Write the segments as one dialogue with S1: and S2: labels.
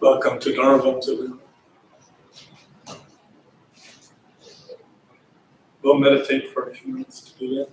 S1: Welcome to Norville. We'll meditate for a few minutes to do that.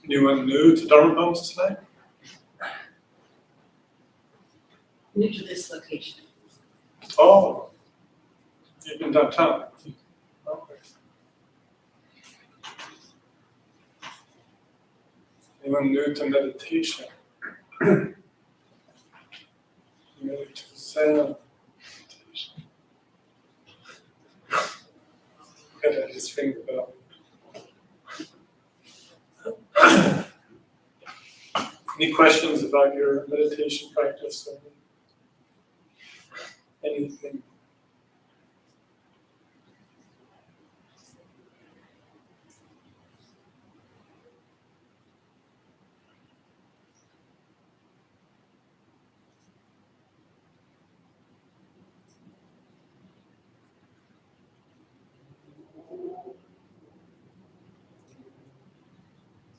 S1: Anyone new to Dharma Bums tonight?
S2: New to this location.
S1: Oh, you've been downtown. Okay. Anyone new to meditation? New to Zen meditation? Gotta just ring the bell. Any questions about your meditation practice or anything?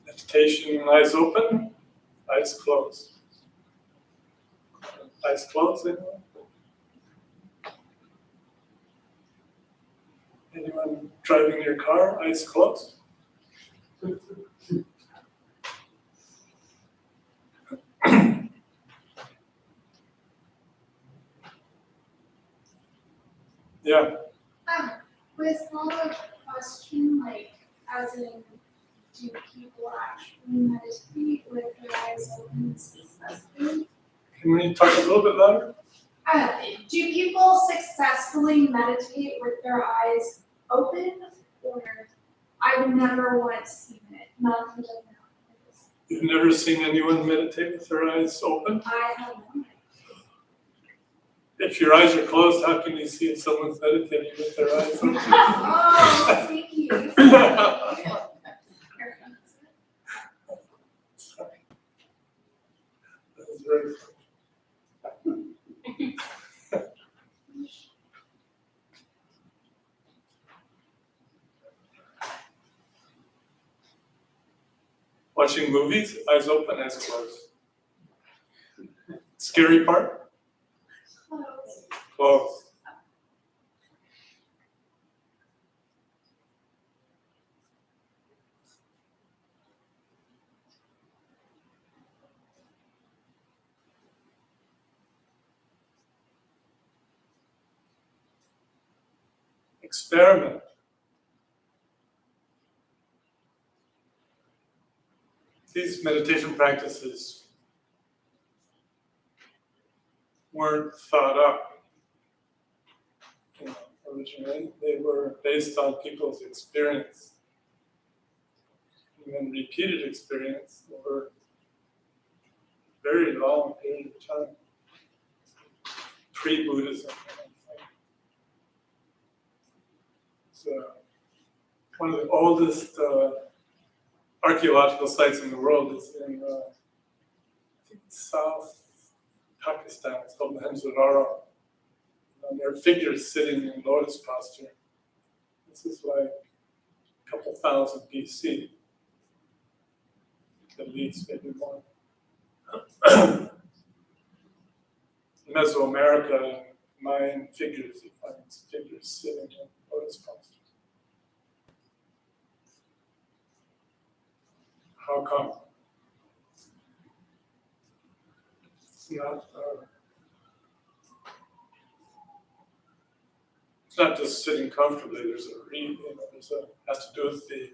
S1: Meditation, eyes open, eyes closed. Eyes closed, anyone? Anyone driving your car, eyes closed? Yeah,
S3: With smaller question, like, as in, do people actually meditate with their eyes open successfully?
S1: can we talk a little bit louder?
S3: Do people successfully meditate with their eyes open, or I've never once seen it, not because of that.
S1: You've never seen anyone meditate with their eyes open?
S3: I have not.
S1: If your eyes are closed, how can you see if someone's meditating with their eyes open?
S3: Oh, sneaky.
S1: Sorry. That was very funny. Watching movies, eyes open, eyes closed. Scary part?
S3: Close.
S1: Closed. Experiment. These meditation practices weren't thought up, originally. They were based on people's experience and then repeated experience over a very long period of time, pre-Buddhism. It's one of the oldest archaeological sites in the world is in I think South Pakistan. It's called Mohenjo-daro. And there are figures sitting in lotus posture. This is like a couple thousand BC, at least, maybe more. Mesoamerica, Mayan figures, you find figures sitting in lotus posture. How come? It's not just sitting comfortably. There's has to do with the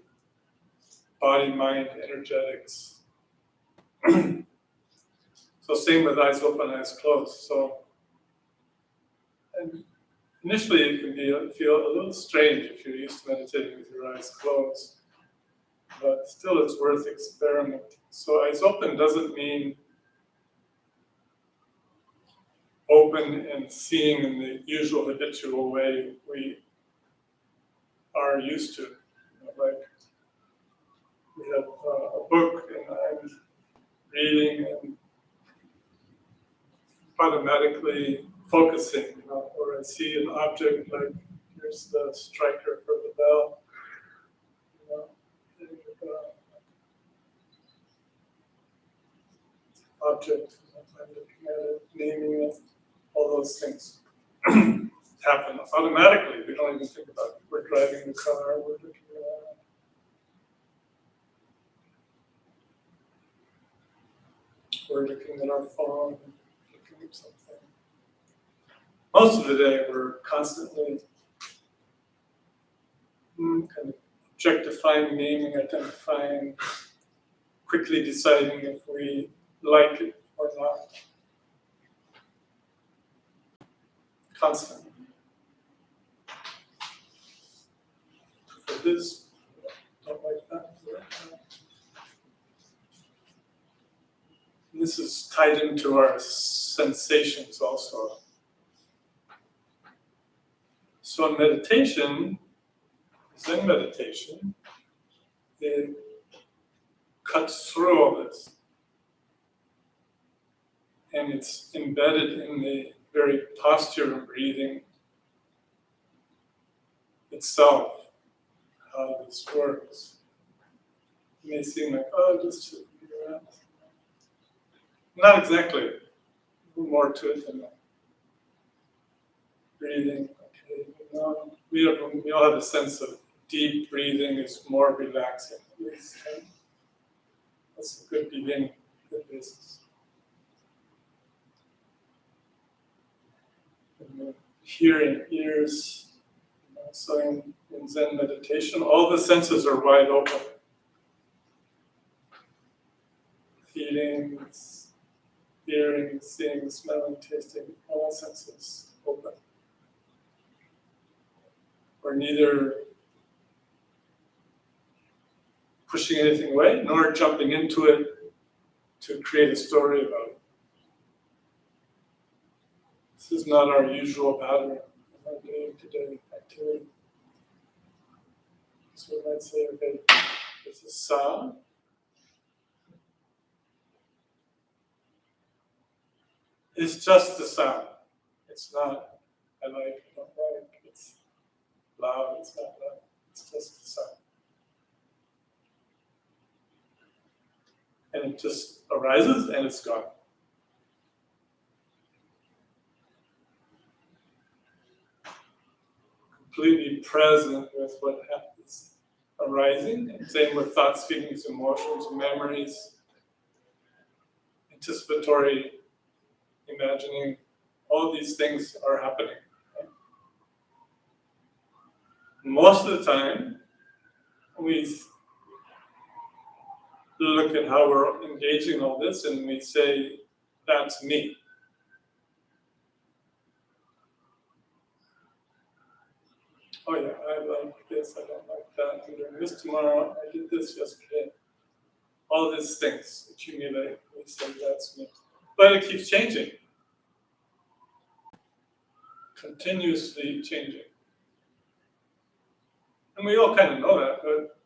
S1: body, mind, energetics. So same with eyes open, eyes closed. So, and initially it can feel a little strange if you're used to meditating with your eyes closed, but still it's worth experimenting. So eyes open doesn't mean open and seeing in the usual habitual way we are used to. Like we have a book and I'm reading and automatically focusing, or I see an object like here's the striker for the bell, hitting the bell. Object, I'm looking at it, naming it. All those things happen automatically. We don't even think about it. We're driving the car, we're looking around. We're looking at our phone, looking at something. Most of the day, we're constantly kind of objectifying, naming, identifying, quickly deciding if we like it or not. Constantly. For this, don't like that. This is tied into our sensations also. So in meditation, Zen meditation, it cuts through all this. And it's embedded in the very posture of breathing itself, how this works. It may seem like, oh, just around. Not exactly. A little more to it than that. Breathing, okay. We all have a sense of deep breathing is more relaxing. That's a good beginning, good basis. Hearing, ears, so in Zen meditation, all the senses are wide open. Feelings, hearing, seeing, smelling, tasting, all senses open. We're neither pushing anything away, nor jumping into it to create a story about it. This is not our usual pattern of our day-to-day activity. So we might say, okay, there's a sound. It's just the sound. It's not, I like, I don't like, it's loud, it's not loud. It's just the sound. And it just arises and it's gone. Completely present with what happens arising, and same with thoughts, feelings, emotions, memories, anticipatory imagining, all these things are happening. Right? Most of the time, we look at how we're engaging all this and we say, that's me. oh yeah, I like this, I don't like that, I'm doing this tomorrow, I did this yesterday. All these things accumulate, we say that's me. But it keeps changing. Continuously changing. And we all kind of know that, but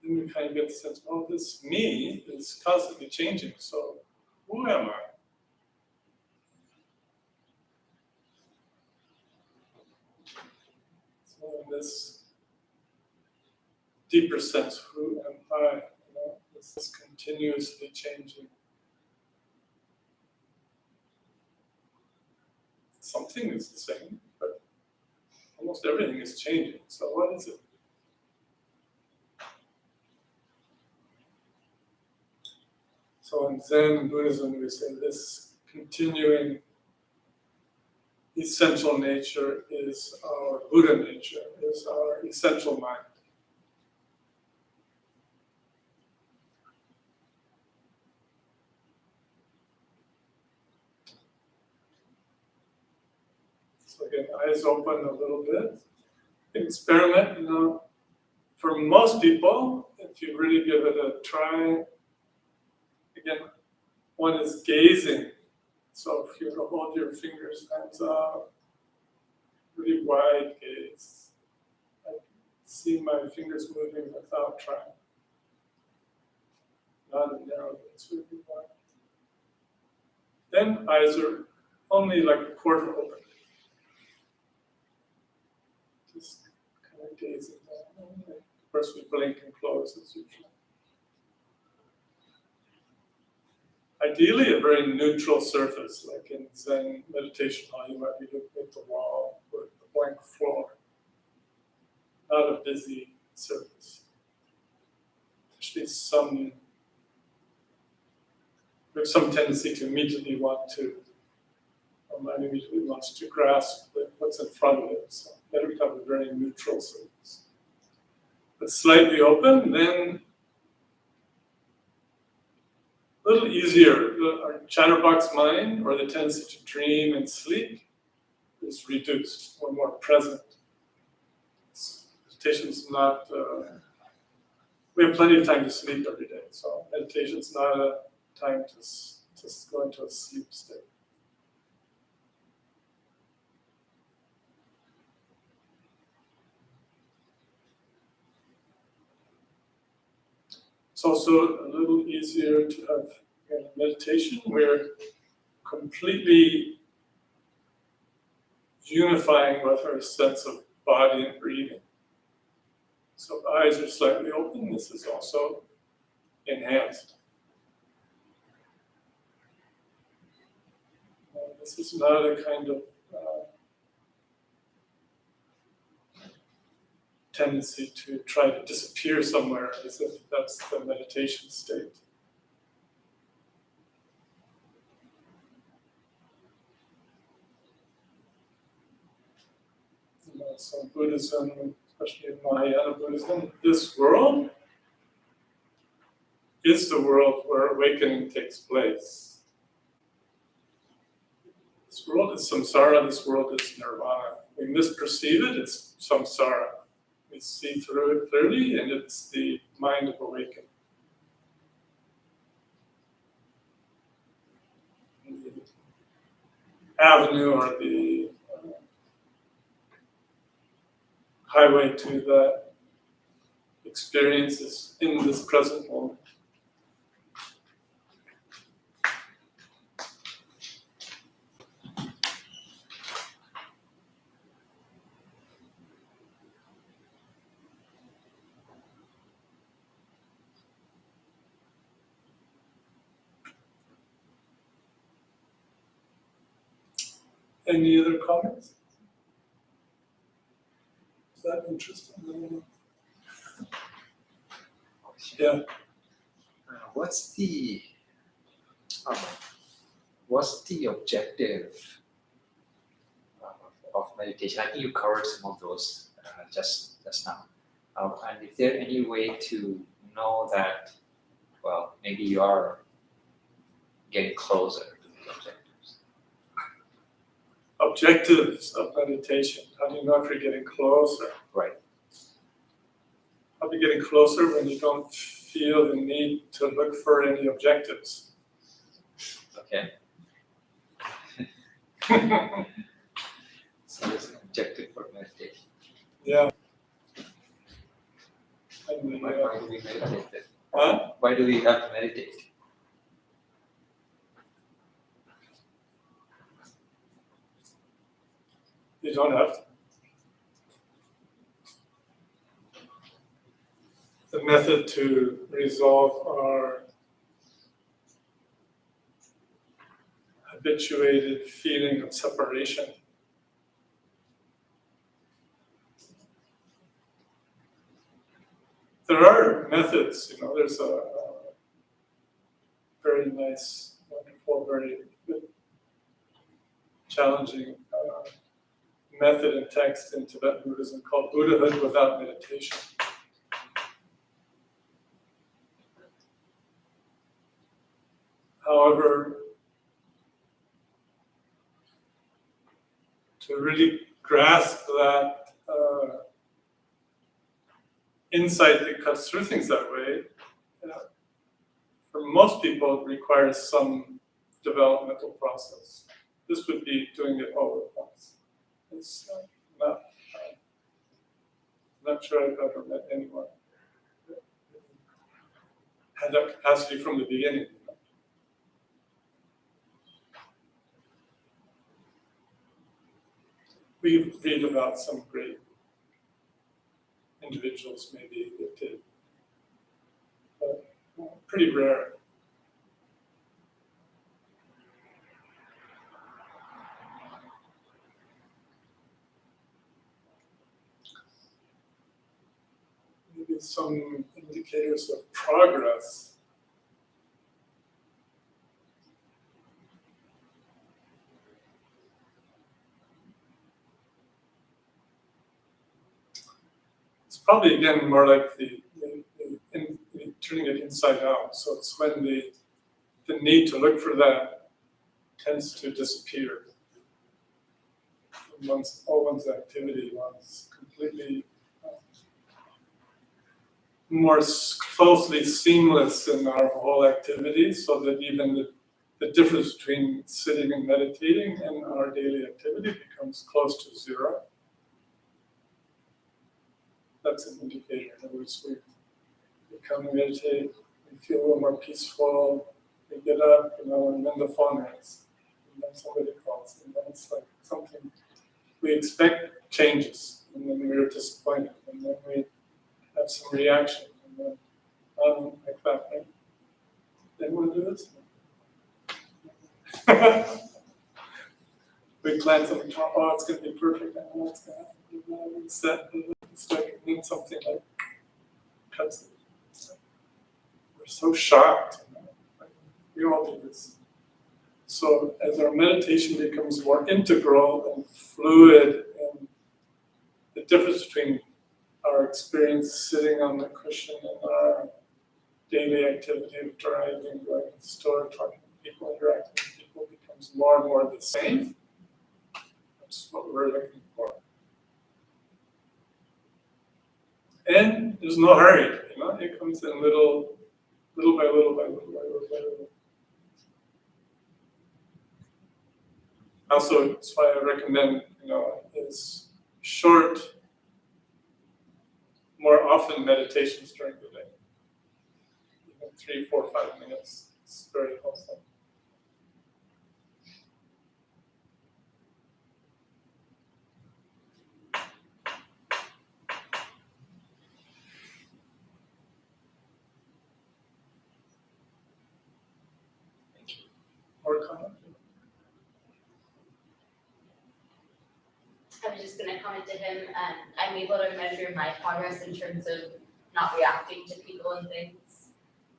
S1: then we kind of get the sense, oh, this me is constantly changing, so who am I? So in this deeper sense, who am I? You know, this is continuously changing. Something is the same, but almost everything is changing. So what is it? So in Zen Buddhism, we say this continuing essential nature is our Buddha nature, is our essential mind. So again, eyes open a little bit. Experiment, you know, for most people, if you really give it a try, again, one is gazing. So if you were to hold your fingers, hands out, really wide gaze. I see my fingers moving without trying. Not a narrow gaze, really wide. Then eyes are only like a quarter open. Just kind of gazing down. Of course, we blink and close as usual. Ideally, a very neutral surface, like in Zen meditation hall, you might be looking at the wall or the blank floor. Not a busy surface. There's some tendency to immediately want to, our mind immediately wants to grasp what's in front of it. So better become a very neutral surface. But slightly open, then a little easier. Our chatterbox mind, or the tendency to dream and sleep, is reduced. We're more present. Meditation's not, we have plenty of time to sleep every day, so meditation's not a time to go into a sleep state. It's also a little easier to have meditation where completely unifying with our sense of body and breathing. So the eyes are slightly open, this is also enhanced. This is not a kind of tendency to try to disappear somewhere as if that's the meditation state. You know, so Buddhism, especially in Mahayana Buddhism, this world is the world where awakening takes place. This world is samsara, this world is nirvana. We misperceive it, it's samsara. We see through it clearly, and it's the mind of awakening. The avenue or the highway to that experience is in this present moment. Any other comments? Is that interesting? Yeah.
S4: What's the objective of meditation? I think you covered some of those just now. And is there any way to know that, well, maybe you are getting closer to the objectives?
S1: objectives of meditation? How do you know if you're getting closer?
S4: Right.
S1: How do you getting closer when you don't feel the need to look for any objectives?
S4: Okay. So there's an objective for meditation.
S1: Yeah. And
S4: Why do we meditate then?
S1: huh?
S4: Why do we have to meditate?
S1: You don't have to. The method to resolve our habituated feeling of separation. There are methods, there's a very nice, wonderful, very good, challenging method and text in Tibetan Buddhism called Buddhahood without meditation. However, to really grasp that insight that cuts through things that way, for most people, it requires some developmental process. This would be doing it all at once. It's not sure I've ever met anyone that had that capacity from the beginning. We read about some great individuals maybe that did, but pretty rare. Maybe some indicators of progress. It's probably again more like the turning it inside out. So it's when the need to look for that tends to disappear. Once all one's activity was completely more closely seamless in our whole activity, so that even the difference between sitting and meditating and our daily activity becomes close to zero. That's an indicator. In other words, we come and meditate, we feel a little more peaceful, we get up, and then the phone rings, and then somebody calls, and then it's like something we expect changes, and then we're disappointed, and then we have some reaction, and then like that, right? Then we'll do this. We plan something, oh, it's going to be perfect, I know it's going to happen, and set, and then something like cuts it. We're so shocked. We all do this. So as our meditation becomes more integral and fluid, and the difference between our experience sitting on the cushion and our daily activity of driving, going to the store, talking to people, interacting with people becomes more and more the same. That's what we're looking for. And there's no hurry, it comes in little by little. Also, that's why I recommend, is short, more often meditations during the day. 3, 4, 5 minutes. It's very helpful. More comment?
S5: I was just gonna comment to him, I'm able to measure my progress in terms of not reacting to people and things.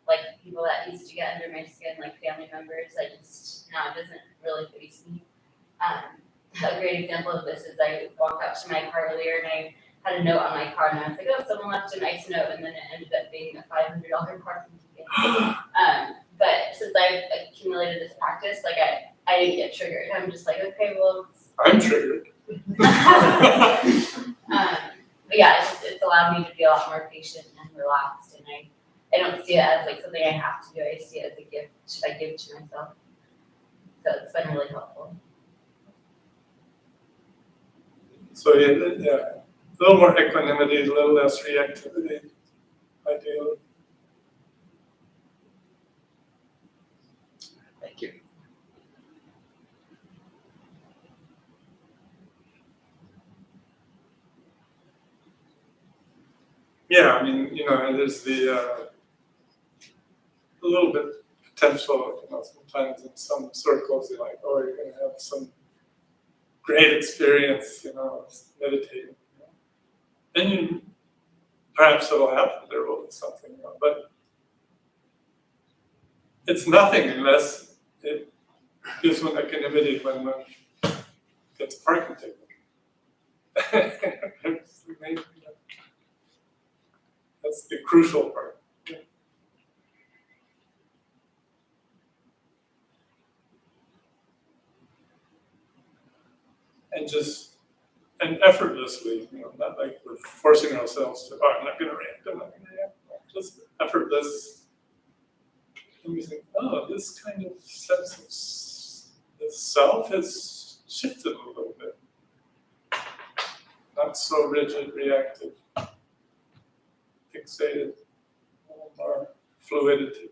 S5: Like people that used to get under my skin, like family members, now it doesn't really faze me. A great example of this is I walked up to my car earlier and I had a note on my car and I was like, oh, someone left a nice note, and then it ended up being a $500 parking ticket. But since I've accumulated this practice, I didn't get triggered. I'm just like, okay, well, it's
S1: I'm triggered.
S5: But yeah, it's allowed me to be a lot more patient and relaxed, and I don't see it as like something I have to do. I see it as a gift I give to myself. So it's been really helpful.
S1: So yeah, a little more equanimity, a little less reactivity, ideally.
S4: Thank you.
S1: Yeah, I mean, there's a little bit potential, sometimes in some circles, you're like, oh, you're gonna have some great experience, meditating. And perhaps it'll happen, there will be something, but it's nothing unless it gives one equanimity when one gets a parking ticket. That's the crucial part. And effortlessly, not like we're forcing ourselves to, I'm not gonna react. Just effortless. And we think, oh, this kind of sense of the self has shifted a little bit. Not so rigid, reactive, fixated, a little more fluidity.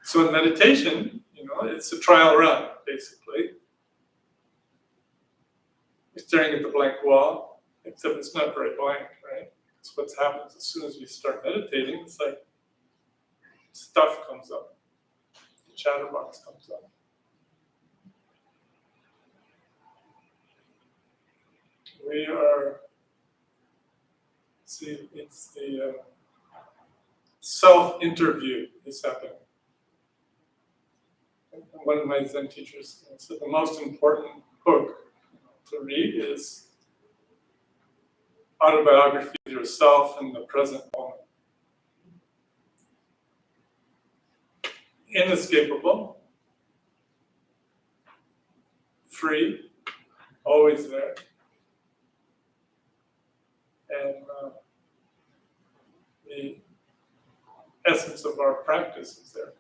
S1: So in meditation, it's a trial run, basically. You're staring at the blank wall, except it's not very blank, right? It's what happens as soon as we start meditating. It's like stuff comes up. The chatterbox comes up. It's the self-interview is happening. One of my Zen teachers said the most important book to read is autobiography of yourself in the present moment. Inescapable, free, always there, and the essence of our practice is there.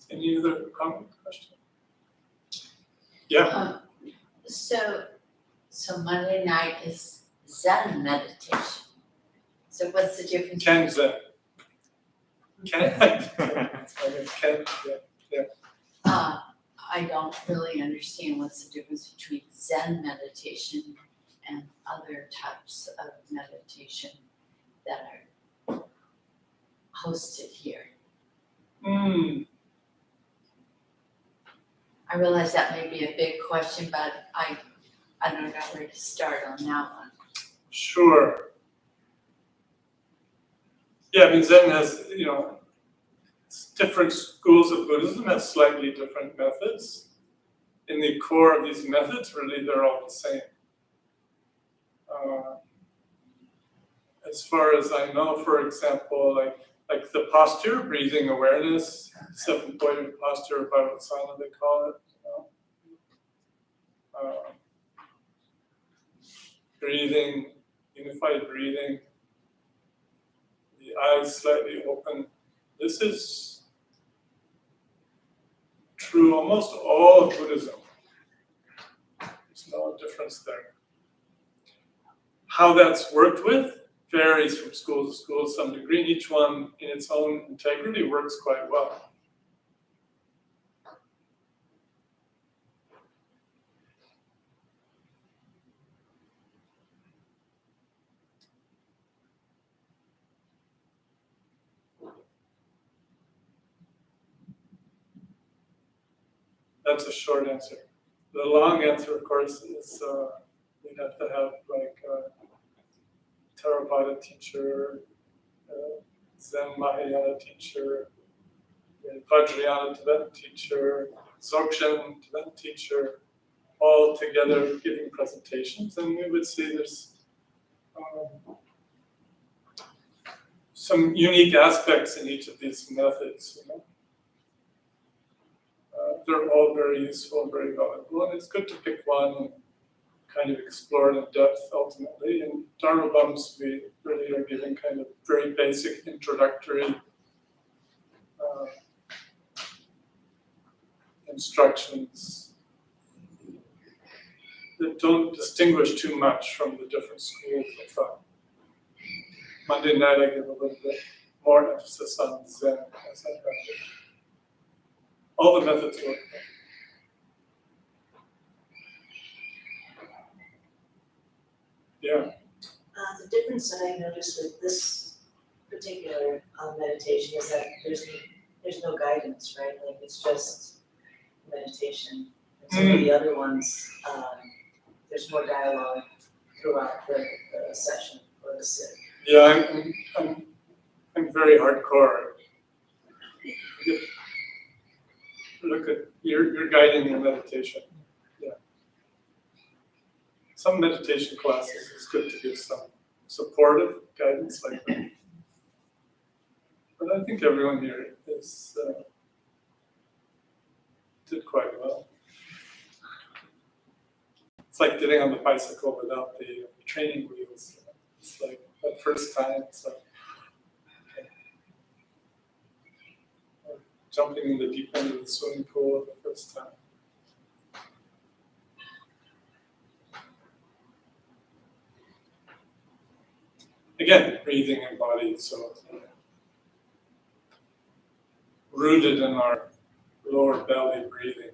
S1: Any other comment, question? Yeah.
S2: So Monday night is Zen meditation. So what's the difference?
S1: Ken Zen. Ken, yeah.
S2: I don't really understand what's the difference between Zen meditation and other types of meditation that are hosted here. I realize that may be a big question, but I don't know where to start on that one.
S1: Sure. Yeah, I mean, Zen has, different schools of Buddhism have slightly different methods. In the core of these methods, really, they're all the same. As far as I know, for example, like the posture, breathing awareness, seven-pointed posture, Bhavasana, they call it. Breathing, unified breathing, the eyes slightly open. This is true almost all of Buddhism. There's no difference there. How that's worked with varies from school to school to some degree. Each one in its own integrity works quite well. That's a short answer. The long answer, of course, is we'd have to have like a Theravada teacher, Zen Mahayana teacher, Vajrayana Tibetan teacher, Dzogchen Tibetan teacher, all together giving presentations, and we would see there's some unique aspects in each of these methods, you know. They're all very useful and very valuable, and it's good to pick one and kind of explore it in depth ultimately. In Dharma Bums, we really are giving kind of very basic introductory instructions that don't distinguish too much from the different schools of thought. Monday night, I give a little bit more emphasis on Zen as I method. All the methods work. Yeah.
S6: The difference that I noticed with this particular meditation is that there's no guidance, right? Like it's just meditation. And some of the other ones, there's more dialogue throughout the session or the sit.
S1: Yeah, I'm very hardcore. Look at you're guiding your meditation. Yeah. Some meditation classes it's good to give some supportive guidance like that. But I think everyone here is did quite well. It's like getting on the bicycle without the training wheels. It's like that first time. It's like jumping in the deep end of the swimming pool the first time. Again, breathing and body, so rooted in our lower belly breathing.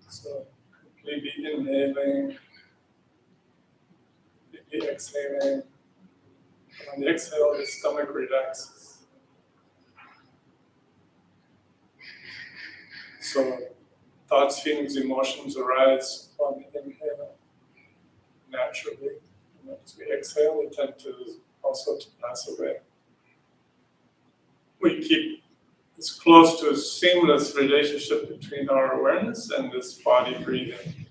S1: So completely inhaling, completely exhaling. And on the exhale, the stomach relaxes. So thoughts, feelings, emotions arise on the inhale naturally. And as we exhale, they tend to also to pass away. We keep as close to a seamless relationship between our awareness and this body breathing.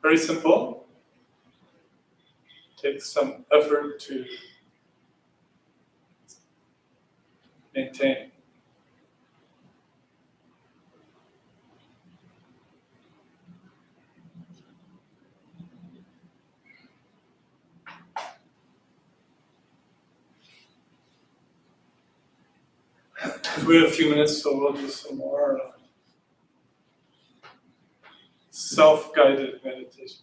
S1: Very simple. Takes some effort to maintain. We have a few minutes, so we'll do some more self-guided meditation.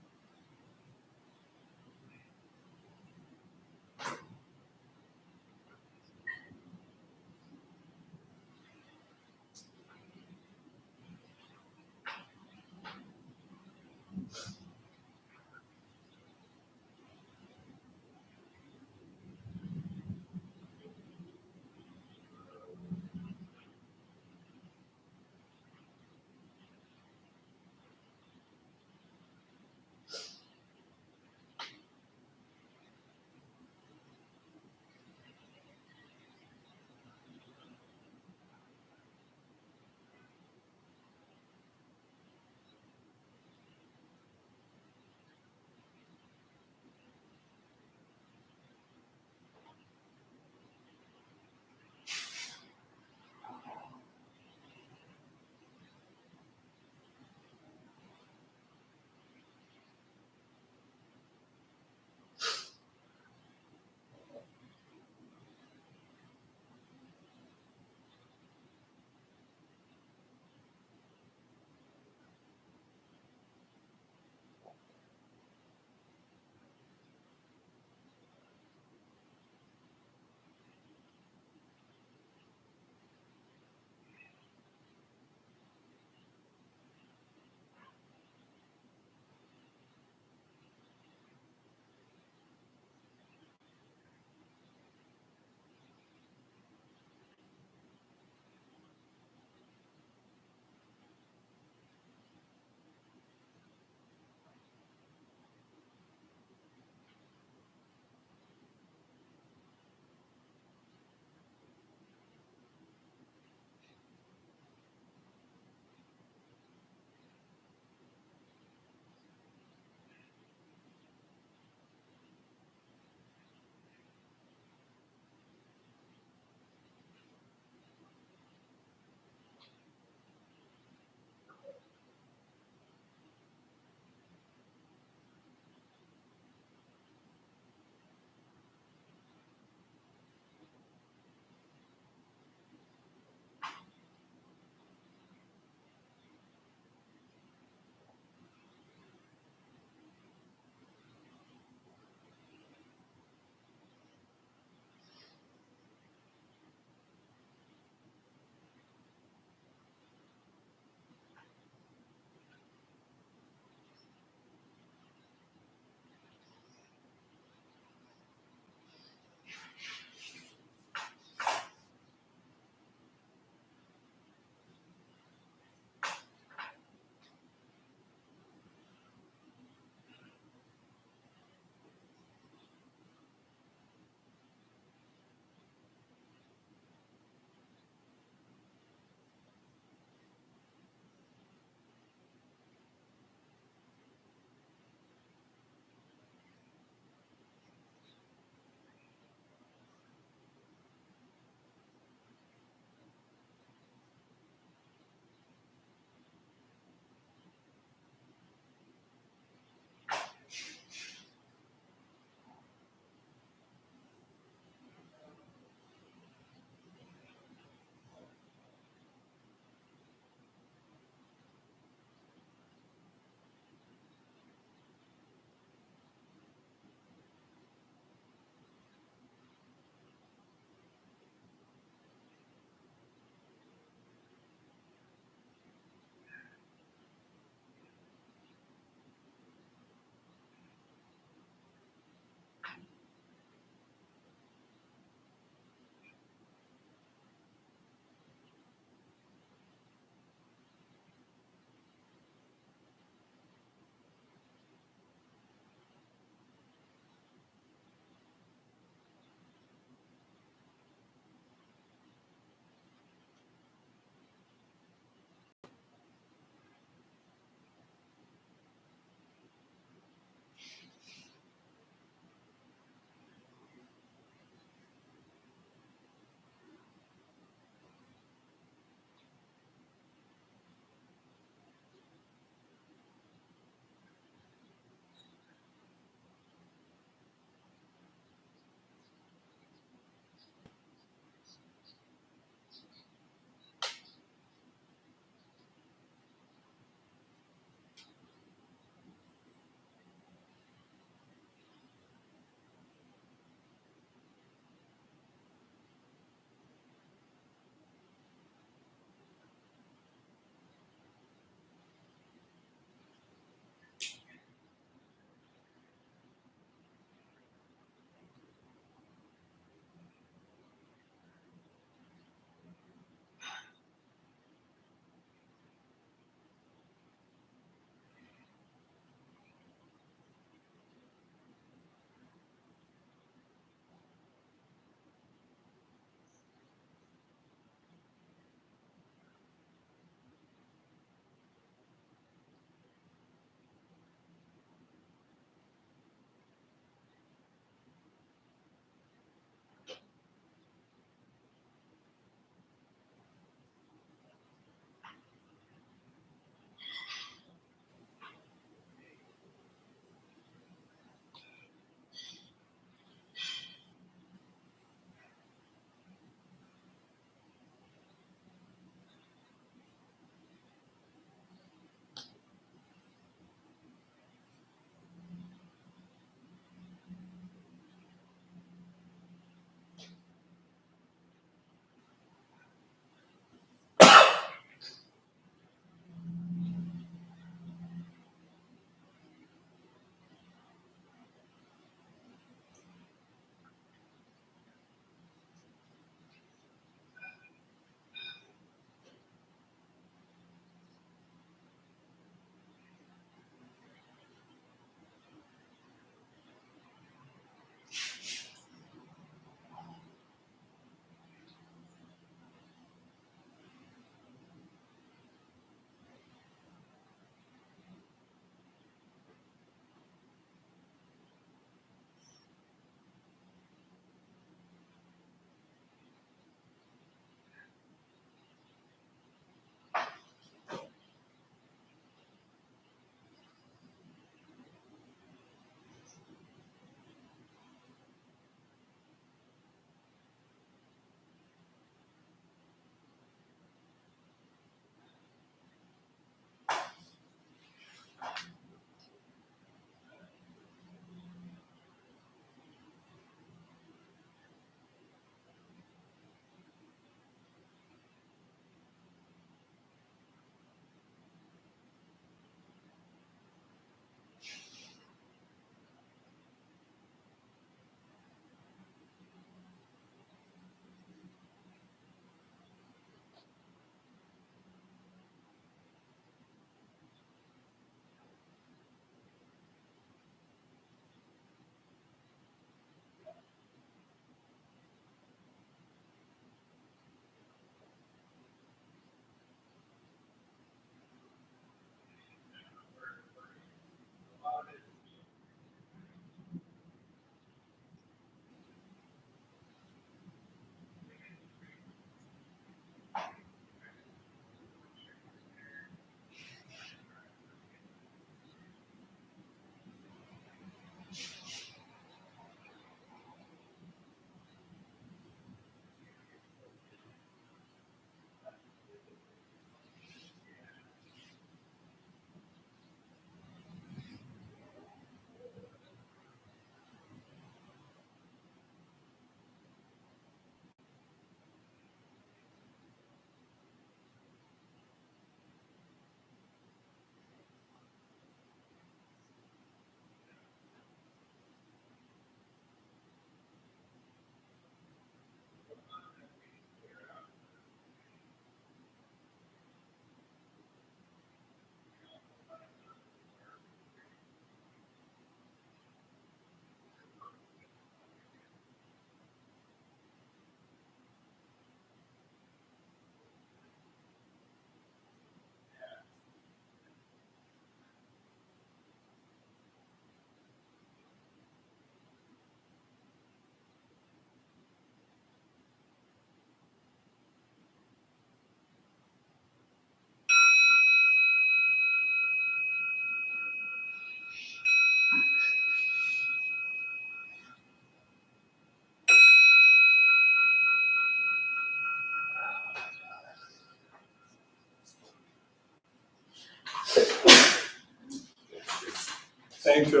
S1: Thank you.